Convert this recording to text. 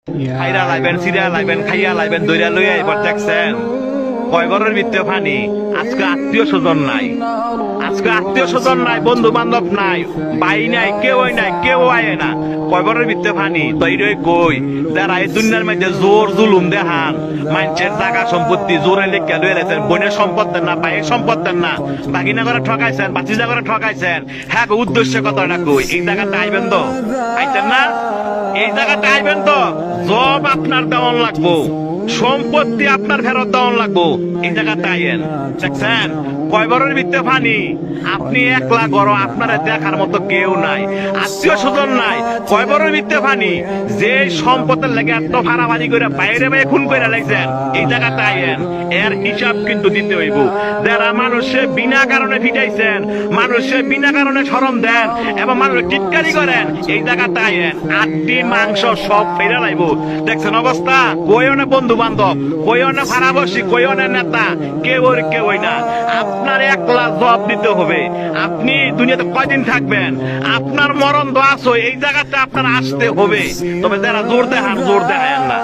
খাইরা লাইবেন, সিরা লাইবেন, খাইয়া লাইবেন, দইরা লইয়া এবার দেখছেন কয় ঘরের ভিতরে পানি। আজকে আত্মীয় স্বজন নাই, আজকে আত্মীয় স্বজন নাই, বন্ধু বান্ধব নাই, ভাই নাই, কেউই নাই, কেউ আয় না, কয় ঘরের ভিতরে পানি। তৈরি কই যারা এই দুনিয়ার মধ্যে জোর জুলুম দেখান, মানুষের টাকা সম্পত্তি জোরে লেখা লইয়া লেছেন, বোনের সম্পদ দেন না, ভাইয়ের সম্পদ দেন না, বাগিনা করে ঠকাইছেন, বাচিজা করে ঠকাইছেন। হ্যাঁ, উদ্দেশ্য কথাটা কই, এই জায়গাটা আইবেন তো, আইতেন না? এই জায়গাটা আইবেন তো, জব আপনার দেওয়ান লাগবো, সম্পত্তি আপনার ফেরত দেওয়ান লাগবো। এই জায়গাটা আইয়েন, দেখছেন কয় বড়ের ভিতরে পানি। আপনি একলা গড়, আপনার দেখার মতো কেউ নাই, আত্মীয় স্বজন নাই, কয় বড়ের ভিতরে পানি। যে সম্পদের লেগে এত ভাড়াভাড়ি করে বাইরে বাইরে খুন করে লাগছেন, এই জায়গাটা আইয়েন, এর হিসাব কিন্তু দিতে হইব। যারা মানুষে বিনা কারণে ফিটাইছেন, মানুষে বিনা কারণে শরম দেন এবং মানুষ টিটকারি করেন, এই জায়গাটা আইয়েন, আটটি মাংস সব ফেরা লাইব। দেখছেন অবস্থা, কইও না বন্ধু বান্ধব, কইও না ভাড়াবসি, কইও না নেতা, কেউই না। আপনার একলা জবাব দিতে হবে। আপনি দুনিয়াতে কয়দিন থাকবেন, আপনার মরণ তো আসো, এই জায়গাটা আপনার আসতে হবে। তবে যারা জোর দেখান, জোর দেখায় না।